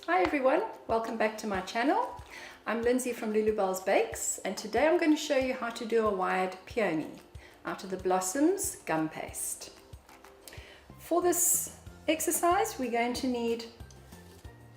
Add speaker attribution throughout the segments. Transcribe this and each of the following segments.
Speaker 1: Hi everyone, welcome back to my channel. I'm Lindsay from Lulubelle's Bakes, and today I'm going to show you how to do a wired peony out of the Blossoms Gumpaste. For this exercise we're going to need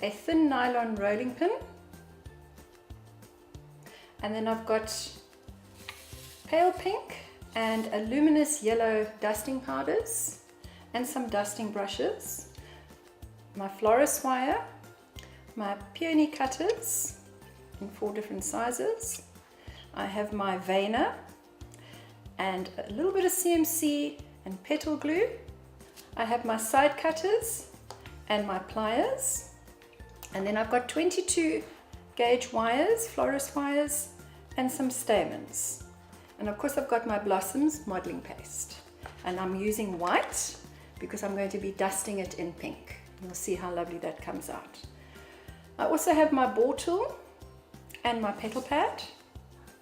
Speaker 1: a thin nylon rolling pin, and then I've got pale pink and a luminous yellow dusting powders and some dusting brushes, my Florist wire, my peony cutters in 4 different sizes. I have my veiner and a little bit of CMC and petal glue. I have my side cutters and my pliers, and then I've got 22 gauge wires, Florist wires, and some stamens. And of course I've got my Blossoms modeling paste, and I'm using white because I'm going to be dusting it in pink. You'll see how lovely that comes out. I also have my bore tool and my petal pad.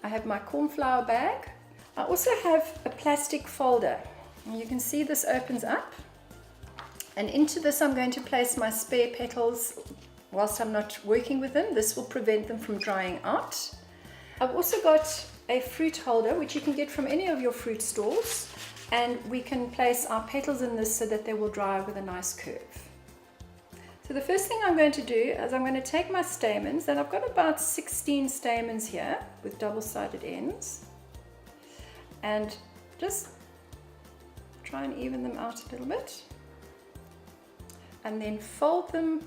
Speaker 1: I have my cornflour bag. I also have a plastic folder. And you can see this opens up, and into this I'm going to place my spare petals whilst I'm not working with them. This will prevent them from drying out. I've also got a fruit holder which you can get from any of your fruit stores, and we can place our petals in this so that they will dry with a nice curve. So the first thing I'm going to do is I'm going to take my stamens, and I've got about 16 stamens here with double-sided ends, and just try and even them out a little bit, and then fold them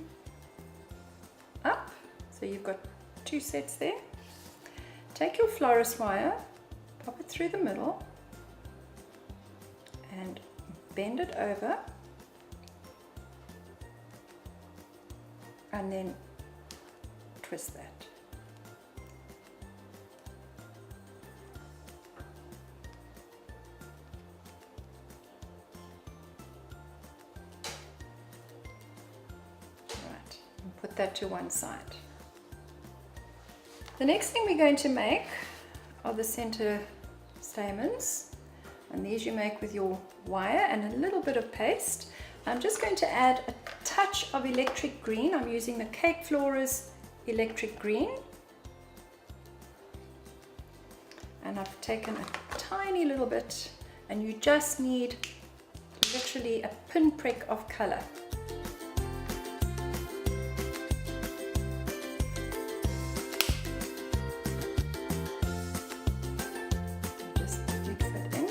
Speaker 1: up so you've got 2 sets there. Take your Florist wire, pop it through the middle and bend it over, and then twist that. Right, and put that to one side. The next thing we're going to make are the center stamens, and these you make with your wire and a little bit of paste. I'm just going to add a touch of electric green. I'm using the Cake Florist electric green, and I've taken a tiny little bit, and you just need literally a pinprick of color. Just mix it in.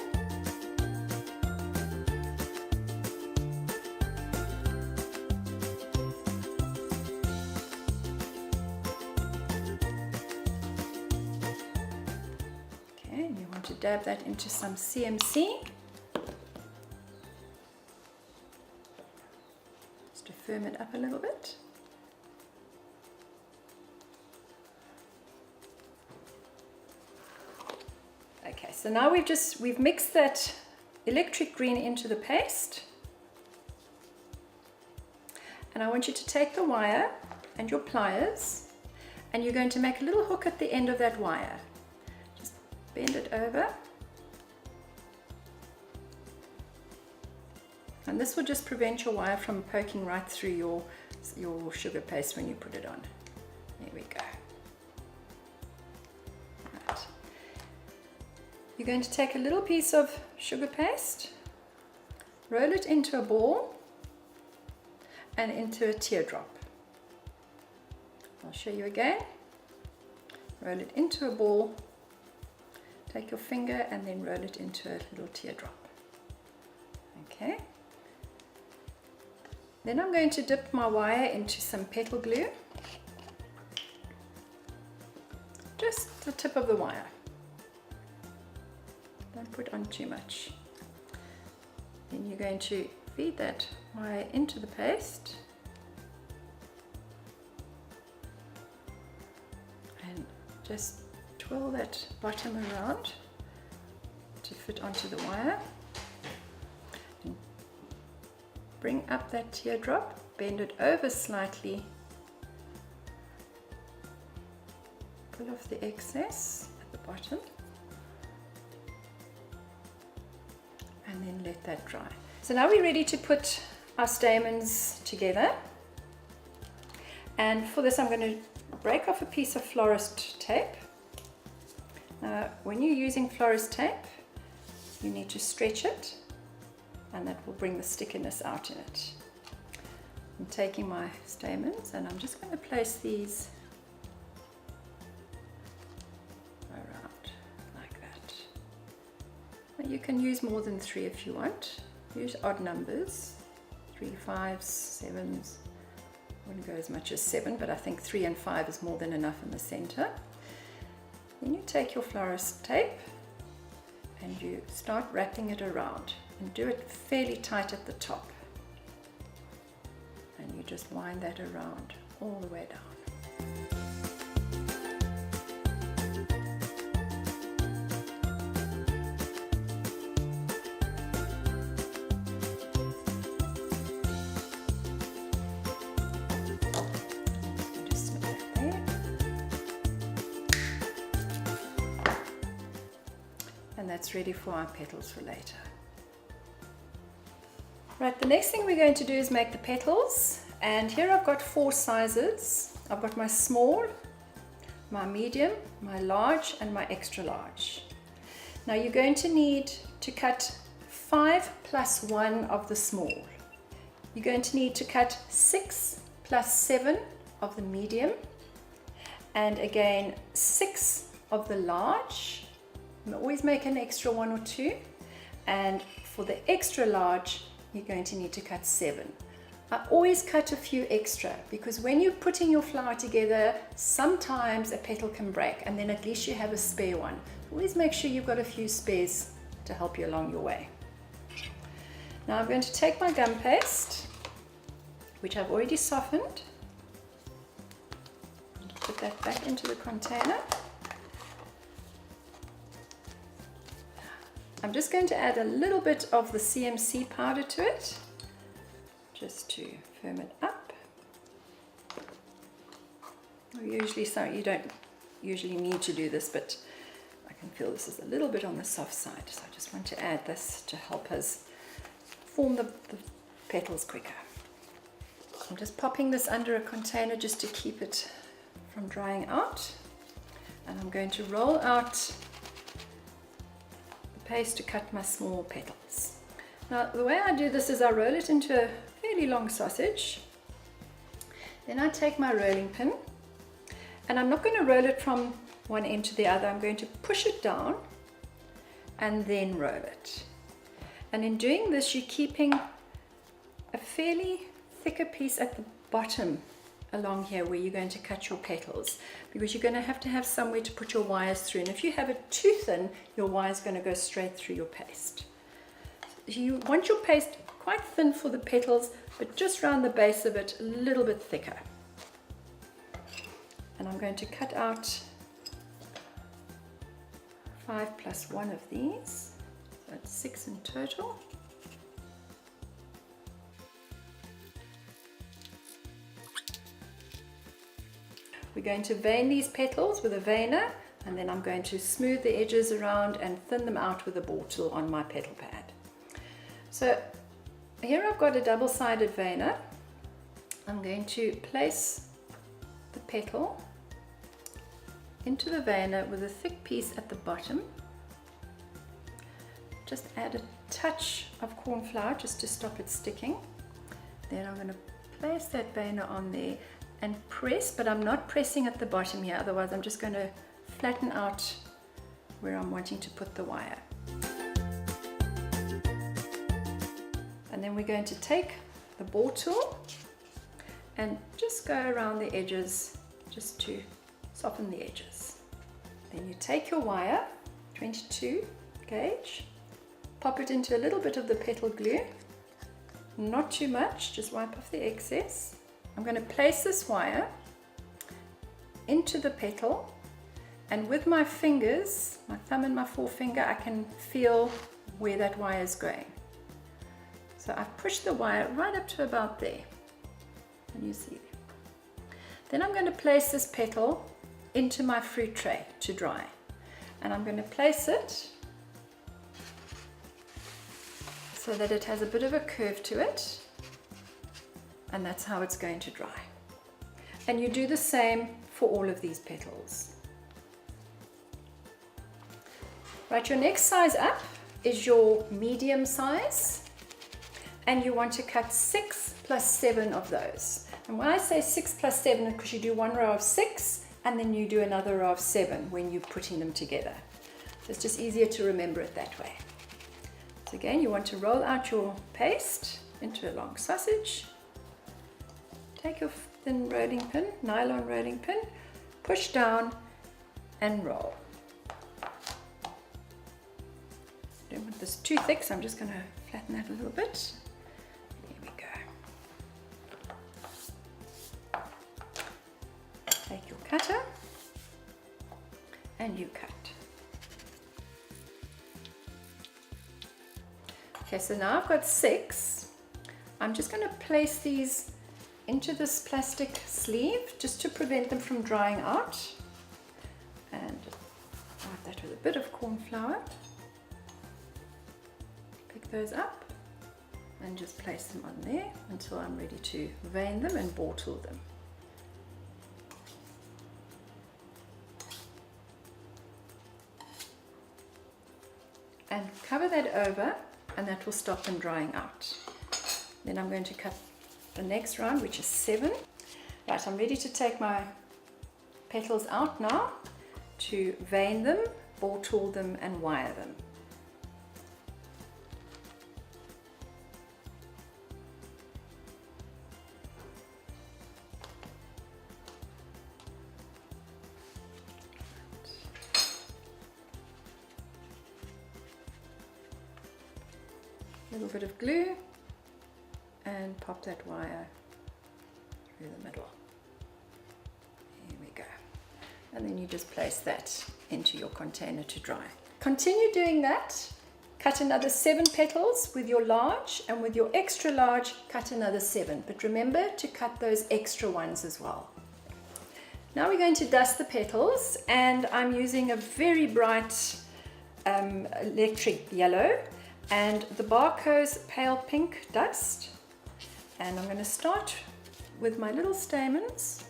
Speaker 1: And you want to dab that into some CMC just to firm it up a little bit. Okay, so now we've mixed that electric green into the paste, and I want you to take the wire and your pliers, and you're going to make a little hook at the end of that wire. Bend it over, and this will just prevent your wire from poking right through your sugar paste when you put it on. There we go. Right. You're going to take a little piece of sugar paste, roll it into a ball and into a teardrop. I'll show you again. Roll it into a ball, take your finger and then roll it into a little teardrop. Okay. Then I'm going to dip my wire into some petal glue. Just the tip of the wire. Don't put on too much. Then you're going to feed that wire into the paste and just twirl that bottom around to fit onto the wire. And bring up that teardrop, bend it over slightly, pull off the excess at the bottom, and then let that dry. So now we're ready to put our stamens together. And for this I'm going to break off a piece of Florist tape. Now when you're using Florist tape, you need to stretch it, and that will bring the stickiness out in it. I'm taking my stamens and I'm just going to place these around like that. Now you can use more than 3 if you want. Use odd numbers, 3, 5, 7s. Wouldn't go as much as 7, but I think 3 and 5 is more than enough in the center. Then you take your Florist tape and you start wrapping it around, and do it fairly tight at the top. And you just wind that around all the way down. Just snip that there. And that's ready for our petals for later. Right, the next thing we're going to do is make the petals, and here I've got 4 sizes. I've got my small, my medium, my large, and my extra large. Now you're going to need to cut 5 plus 1 of the small. You're going to need to cut 6 plus 7 of the medium, and again 6 of the large. And always make an extra 1 or 2, and for the extra large you're going to need to cut 7. I always cut a few extra because when you're putting your flower together, sometimes a petal can break, and then at least you have a spare one. Always make sure you've got a few spares to help you along your way. Now I'm going to take my gum paste, which I've already softened, and put that back into the container. I'm just going to add a little bit of the CMC powder to it, just to firm it up. You don't usually need to do this, but I can feel this is a little bit on the soft side, so I just want to add this to help us form the petals quicker. I'm just popping this under a container just to keep it from drying out, and I'm going to roll out paste to cut my small petals. Now the way I do this is I roll it into a fairly long sausage. Then I take my rolling pin, and I'm not going to roll it from one end to the other. I'm going to push it down and then roll it. And in doing this, you're keeping a fairly thicker piece at the bottom along here where you're going to cut your petals, because you're going to have somewhere to put your wires through, and if you have it too thin, your wire is going to go straight through your paste. So you want your paste quite thin for the petals, but just around the base of it a little bit thicker. And I'm going to cut out 5 plus 1 of these, so that's 6 in total. We're going to vein these petals with a veiner, and then I'm going to smooth the edges around and thin them out with a ball tool on my petal pad. So here I've got a double-sided veiner. I'm going to place the petal into the veiner with a thick piece at the bottom. Just add a touch of cornflour just to stop it sticking. Then I'm going to place that veiner on there and press, but I'm not pressing at the bottom here, otherwise I'm just going to flatten out where I'm wanting to put the wire. And then we're going to take the ball tool and just go around the edges just to soften the edges. Then you take your wire, 22 gauge, pop it into a little bit of the petal glue, not too much, just wipe off the excess. I'm going to place this wire into the petal, and with my fingers, my thumb and my forefinger, I can feel where that wire is going. So I've pushed the wire right up to about there, and you see. Then I'm going to place this petal into my fruit tray to dry, and I'm going to place it so that it has a bit of a curve to it, and that's how it's going to dry. And you do the same for all of these petals. Right, your next size up is your medium size, and you want to cut 6 plus 7 of those. And when I say 6 plus 7, because you do one row of 6 and then you do another row of 7 when you're putting them together. So it's just easier to remember it that way. So again, you want to roll out your paste into a long sausage. Take your thin rolling pin, nylon rolling pin, push down and roll. Don't want this too thick, so I'm just going to flatten that a little bit. There we go. Take your cutter and you cut. Okay, so now I've got 6. I'm just going to place these into this plastic sleeve just to prevent them from drying out. And wipe that with a bit of corn flour. Pick those up and just place them on there until I'm ready to vein them and bottle them. And cover that over, and that will stop them drying out. Then I'm going to cut the next round, which is 7. Right, I'm ready to take my petals out now to vein them, bottle them and wire them. A little bit of glue and pop that wire through the middle. Here we go. And then you just place that into your container to dry. Continue doing that. Cut another 7 petals with your large, and with your extra large cut another 7. But remember to cut those extra ones as well. Now we're going to dust the petals, and I'm using a very bright electric yellow and the Barco's pale pink dust. And I'm going to start with my little stamens.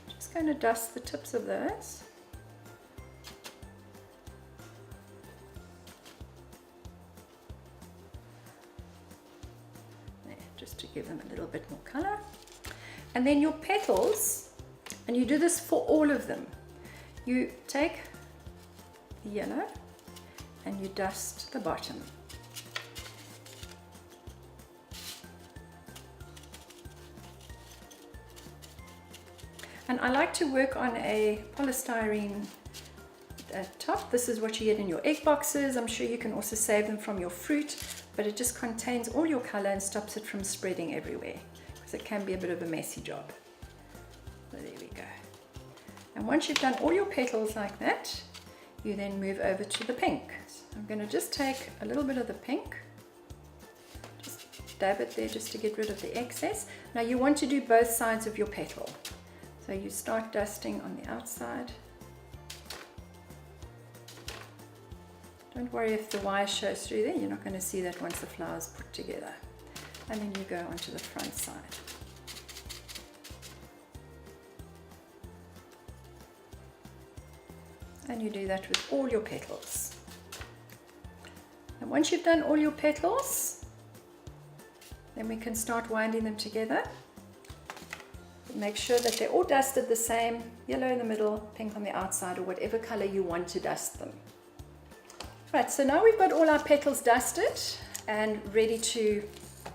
Speaker 1: Just going to dust the tips of those. There, just to give them a little bit more color. And then your petals, and you do this for all of them. You take the yellow and you dust the bottom. And I like to work on a polystyrene top. This is what you get in your egg boxes. I'm sure you can also save them from your fruit, but it just contains all your color and stops it from spreading everywhere, because it can be a bit of a messy job. So there we go. And once you've done all your petals like that, you then move over to the pink. So I'm going to just take a little bit of the pink, just dab it there just to get rid of the excess. Now you want to do both sides of your petal. So you start dusting on the outside. Don't worry if the wire shows through there, you're not going to see that once the flower's put together. And then you go onto the front side. And you do that with all your petals. And once you've done all your petals, then we can start winding them together. Make sure that they're all dusted the same, yellow in the middle, pink on the outside, or whatever color you want to dust them. Right, so now we've got all our petals dusted and ready to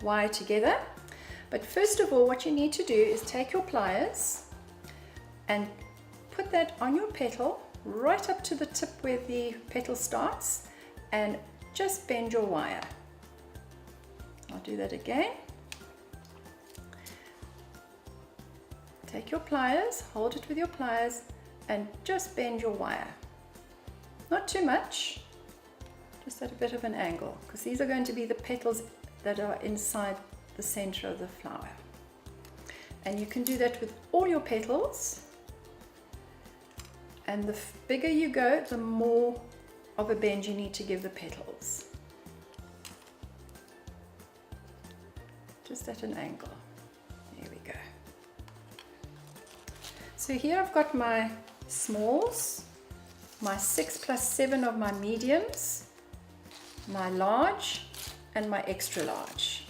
Speaker 1: wire together. But first of all, what you need to do is take your pliers and put that on your petal right up to the tip where the petal starts, and just bend your wire. I'll do that again. Take your pliers, hold it with your pliers, and just bend your wire. Not too much, just at a bit of an angle, because these are going to be the petals that are inside the center of the flower. And you can do that with all your petals. And the bigger you go, the more of a bend you need to give the petals. Just at an angle. There we go. So here I've got my smalls, my 6+7 of my mediums, my large, and my extra large.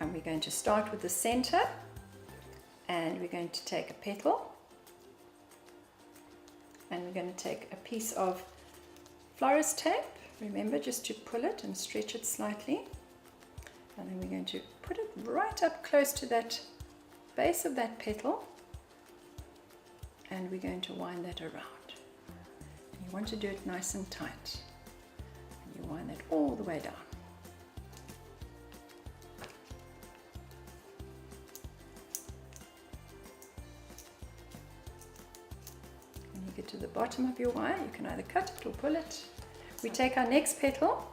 Speaker 1: And we're going to start with the center, and we're going to take a petal, and we're going to take a piece of Florist tape. Remember just to pull it and stretch it slightly, and then we're going to put it right up close to that base of that petal, and we're going to wind that around. And you want to do it nice and tight, and you wind that all the way down. When you get to the bottom of your wire, you can either cut it or pull it. We take our next petal,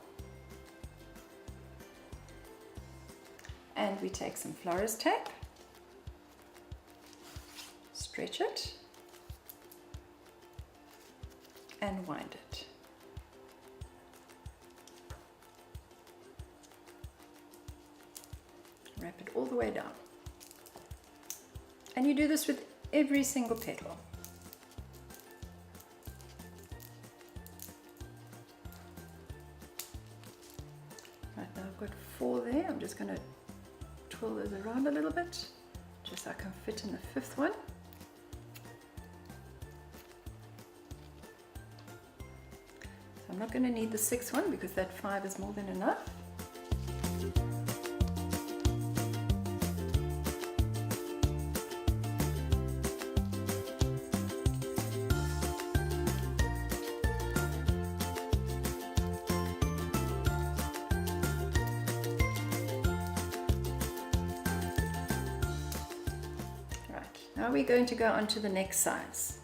Speaker 1: and we take some Florist tape, stretch it, and wind it. Wrap it all the way down. And you do this with every single petal. Right, now I've got 4 there. I'm just going to twirl those around a little bit, just so I can fit in the 5th one. So I'm not going to need the 6th one because that 5 is more than enough. Now we're going to go on to the next size,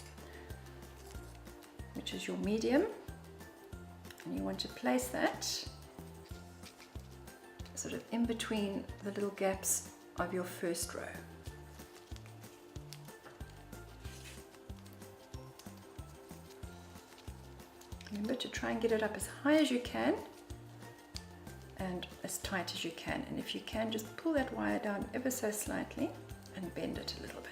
Speaker 1: which is your medium, and you want to place that sort of in between the little gaps of your first row. Remember to try and get it up as high as you can and as tight as you can, and if you can, just pull that wire down ever so slightly and bend it a little bit.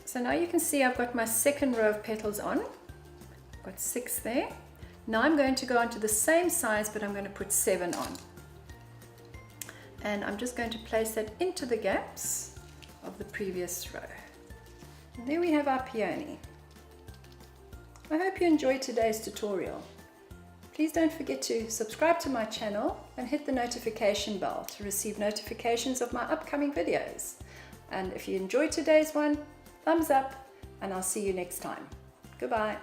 Speaker 1: So now you can see I've got my second row of petals on. I've got 6 there. Now I'm going to go on to the same size, but I'm going to put 7 on. And I'm just going to place that into the gaps of the previous row. And there we have our peony. I hope you enjoyed today's tutorial. Please don't forget to subscribe to my channel and hit the notification bell to receive notifications of my upcoming videos. And if you enjoyed today's one, thumbs up, and I'll see you next time. Goodbye.